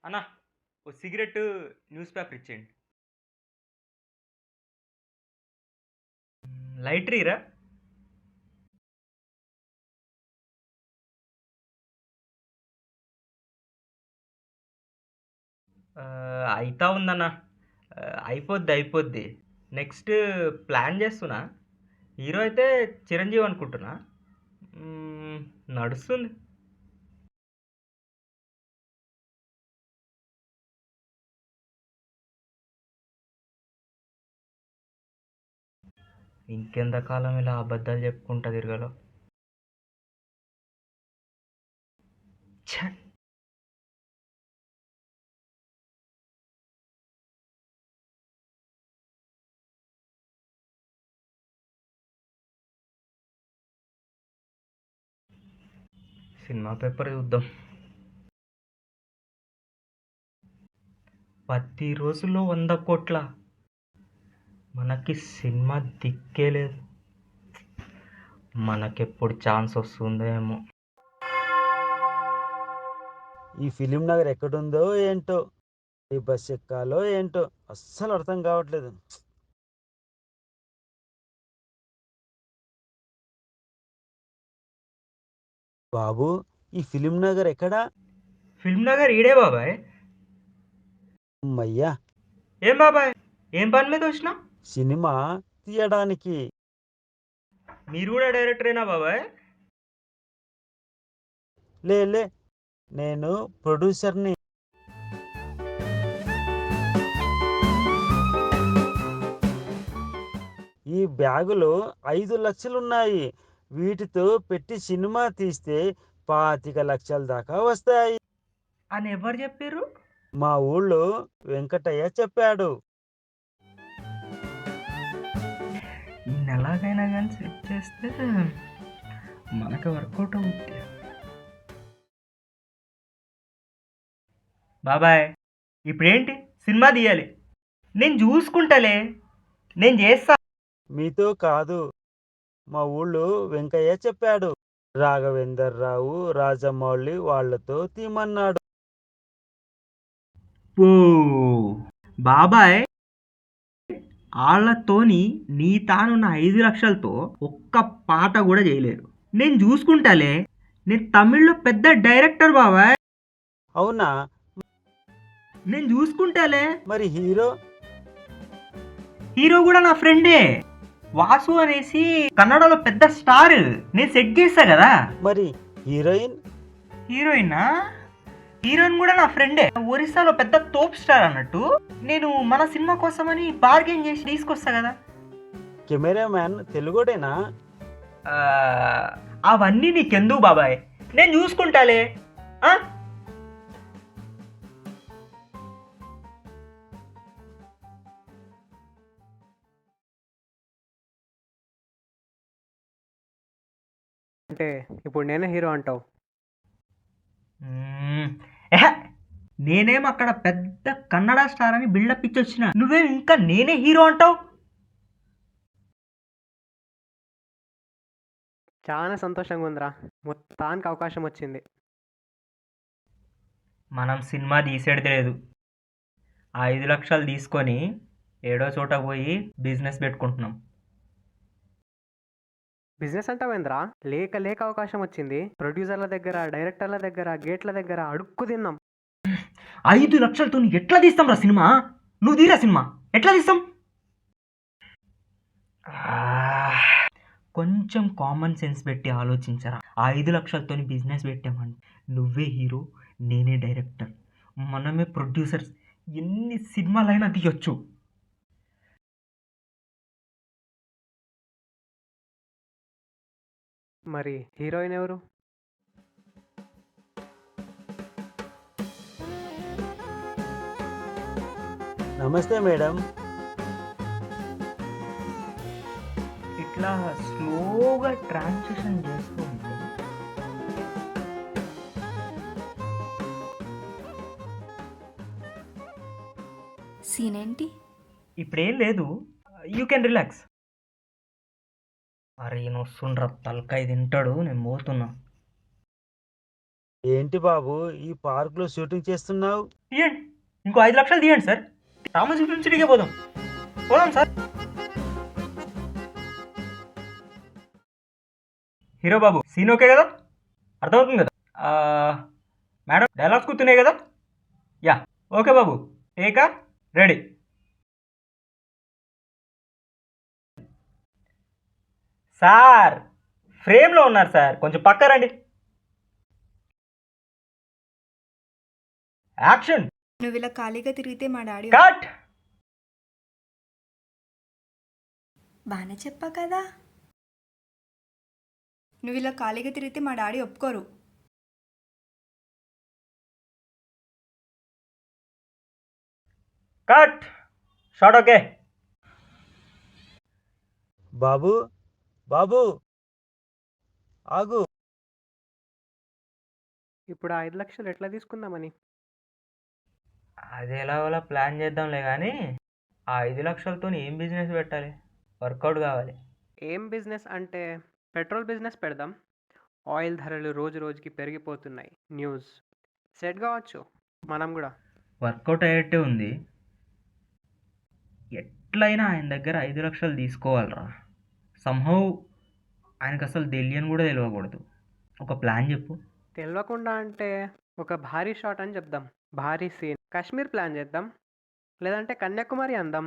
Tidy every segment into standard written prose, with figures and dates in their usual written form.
అన్న ఓ cigarette news paper ఇచ్చేయండి. Lighter ఇరా. అయితా ఉందన్న. అయిపోద్ది. నెక్స్ట్ ప్లాన్ చేస్తున్నా. హీరో అయితే చిరంజీవి అనుకుంటున్నా. మ్మ్, నడుస్తుంది. ఇంకెంతకాలం ఇలా అబద్ధాలు చెప్పుకుంటా తిరగలో. ఛ! సినిమా పేపర్ చూద్దాం. 10 రోజుల్లో 100 కోట్ల. మనకి సినిమా దిక్కే లేదు. మనకెప్పుడు ఛాన్స్ వస్తుందో ఏమో. ఈ ఫిలిం నగర్ ఎక్కడుందో ఏంటో, ఈ బస్ ఎక్కాలో ఏంటో అస్సలు అర్థం కావట్లేదు. బాబు, ఈ ఫిలిం నగర్ ఎక్కడా? ఫిల్మ్ నగర్ ఈడే బాబాయ్. అమ్మయ్యా, ఏం బాబాయ్, ఏం పని మీద వచ్చినా? సినిమా తీయడానికి. మీరు కూడా డైరెక్టరేనా బాబాయ్? లే, నేను ప్రొడ్యూసర్ని. ఈ బ్యాగులో 5 లక్షలున్నాయి. వీటితో పెట్టి సినిమా తీస్తే 25 లక్షల దాకా వస్తాయి అని ఎవరు చెప్పారు? మా ఊళ్ళో వెంకటయ్య చెప్పాడు. ఈ నెలాగైనా కానీ సెట్ చేస్తే మనకు వర్కౌట్ అవుద్ది. బాబాయ్, ఇప్పుడేంటి సినిమా తీయాలి. నేను చూసుకుంటాలే, నేను చేస్తా. మీతో కాదు, మా ఊళ్ళో వెంకయ్య చెప్పాడు. రాఘవేందర్ రావు, రాజమౌళి వాళ్ళతో తీమన్నాడు. ఓ బాబాయ్, వాళ్ళతోని నీ తానున్న 5 లక్షలతో ఒక్క పాట కూడా చేయలేరు. నేను చూసుకుంటాలే. నేను తమిళ్లో పెద్ద డైరెక్టర్ బాబాయ్. అవునా? నేను చూసుకుంటాలే. మరి హీరో? హీరో కూడా నా ఫ్రెండే, వాసు అనేసి కన్నడలో పెద్ద స్టార్. నేను సెట్ చేస్తా కదా. మరి హీరోయిన్? హీరోయినా? హీరోయిన్ కూడా నా ఫ్రెండే, ఒరిస్సాలో పెద్ద తోప్ స్టార్ అన్నట్టు. నేను మన సినిమా కోసమని బార్గెన్ చేసి తీసుకొస్తా కదా. కెమెరామ్యాన్ తెలుగుడేనా? ఆ, అవన్నీ నీకెందుకు బాబాయ్, నేను చూసుకుంటాలే. ఆ? అంటే ఇప్పుడు నేనే హీరో అంటావు? ఎహె, నేనేం అక్కడ పెద్ద కన్నడ స్టార్ అని బిల్డప్ ఇచ్చి వచ్చిన, నువ్వేం ఇంకా నేనే హీరో అంటావు? చాలా సంతోషంగా ఉందిరా, మొత్తానికి అవకాశం వచ్చింది. మనం సినిమా తీసేది లేదు. ఆ 5 లక్షలు తీసుకొని ఏడో చోట పోయి బిజినెస్ పెట్టుకుంటున్నాం. బిజినెస్ అంటావేంద్రా? లేక లేక అవకాశం వచ్చింది. ప్రొడ్యూసర్ల దగ్గర, డైరెక్టర్ల దగ్గర, గేట్ల దగ్గర అడుక్కు తిన్నాం. 5 లక్షలతో ఎట్లా తీస్తాం రా సినిమా? నువ్వు తీరా సినిమా ఎట్లా తీస్తాం? కొంచెం కామన్ సెన్స్ పెట్టి ఆలోచించరా. ఆ 5 లక్షలతో బిజినెస్ పెట్టామని నువ్వే హీరో, నేనే డైరెక్టర్, మనమే ప్రొడ్యూసర్స్, ఎన్ని సినిమాలైనా తీయొచ్చు. మరి హీరోయిన్ ఎవరు? నమస్తే మేడం. ఇట్లా స్లోగా ట్రాన్సిషన్ చేస్తూ ఉంటే సీన్ ఏంటి? ఇప్పుడేం లేదు, యూ కెన్ రిలాక్స్. అరే వస్తుండ్రా, తలకాయ తింటాడు, నేను పోతున్నా. ఏంటి బాబు ఈ పార్కులో షూటింగ్ చేస్తున్నావు? తీయండి, ఇంకో 5 లక్షలు తీయండి సార్. రామోజీ ఫిల్మ్ సిటీకే పోదాం. పోదాం సార్. హీరో బాబు, సీన్ ఓకే కదా? అర్థమవుతుంది కదా? మేడం, డైలాగ్స్ గుర్తున్నాయి కదా? యా, ఓకే బాబు, టేకా రెడీ. సార్, ఫ్రేమ్లో ఉన్నారు సార్, కొంచెం పక్క రండి. యాక్షన్. నువ్వు ఇలా ఖాళీగా తిరిగితే మా డాడీ కట్. బాగానే చెప్పా కదా. నువ్వు ఇలా ఖాళీగా తిరిగితే మా డాడీ ఒప్పుకోరు. కట్. Shot okay. బాబు బాబు ఆగు. ఇప్పుడు ఆ 5 లక్షలు ఎట్లా తీసుకుందామని? అది ఎలాగోలా ప్లాన్ చేద్దాంలే, కానీ ఆ 5 లక్షలతో ఏం బిజినెస్ పెట్టాలి? వర్కౌట్ కావాలి. ఏం బిజినెస్ అంటే పెట్రోల్ బిజినెస్ పెడదాం. ఆయిల్ ధరలు రోజు రోజుకి పెరిగిపోతున్నాయి. న్యూస్ సెట్ కావచ్చు మనం కూడా. వర్కౌట్ అయ్యేట్టే ఉంది. ఎట్లయినా ఆయన దగ్గర 5 లక్షలు తీసుకోవాలరా. సంహౌ ఆయనకు అసలు తెలియని కూడా తెలియకూడదు. ఒక ప్లాన్ చెప్పు. తెలియకుండా అంటే ఒక భారీ షాట్ అని చెప్దాం. భారీ సీన్. కాశ్మీర్ ప్లాన్ చేద్దాం, లేదంటే కన్యాకుమారి అందాం.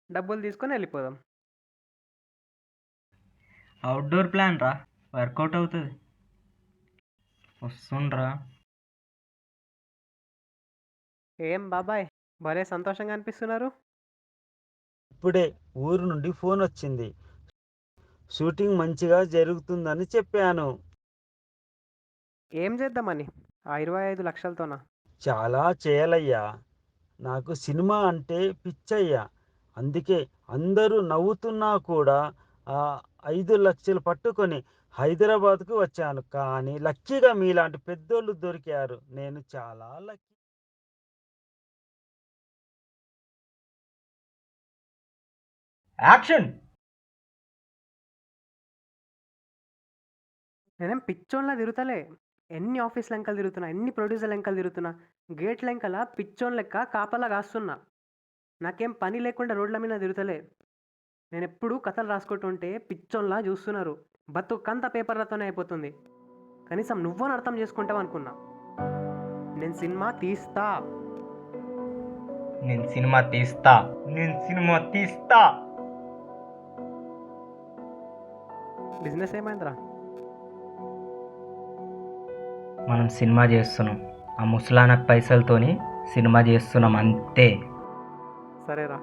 డబ్బులు తీసుకొని వెళ్ళిపోదాం. అవుట్డోర్ ప్లాన్ రా, వర్కౌట్ అవుతుంది. వస్తుండ్రా. ఏం బాబాయ్, భలే సంతోషంగా అనిపిస్తున్నారు. ఇప్పుడే ఊరు నుండి ఫోన్ వచ్చింది. షూటింగ్ మంచిగా జరుగుతుందని చెప్పాను. ఏం చేద్దామని ఆ 25 లక్షలతోనా? చాలా చేయాలయ్యా. నాకు సినిమా అంటే పిచ్చయ్యా. అందుకే అందరూ నవ్వుతున్నా కూడా ఆ 5 లక్షలు పట్టుకొని హైదరాబాద్కు వచ్చాను. కానీ లక్కీగా మీలాంటి పెద్దోళ్ళు దొరికారు. నేను చాలా లక్కీ. యాక్షన్. నేనేం పిచ్చోన్లా తిరుగుతలే. ఎన్ని ఆఫీస్ లెంకలు తిరుగుతున్నా, ఎన్ని ప్రొడ్యూసర్ లెంకలు తిరుగుతున్నా, గేట్ లెంకల పిచ్చోన్ లెక్క కాపలా కాస్తున్నా. నాకేం పని లేకుండా రోడ్ల మీద తిరుగుతలే. నేను ఎప్పుడు కథలు రాసుకుంటుంటే పిచ్చోన్లా చూస్తున్నారు. బతుకంత పేపర్లతోనే అయిపోతుంది. కనీసం నువ్వని అర్థం చేసుకుంటావు అనుకున్నా. నేను సినిమా తీస్తా. నేను సినిమా తీస్తా. నేను సినిమా తీస్తా. బిజినెస్ ఏమైందిరా? మనం సినిమా చేస్తున్నాం. ఆ ముసలాన పైసలతోని సినిమా చేస్తున్నాం అంతే. సరేరా.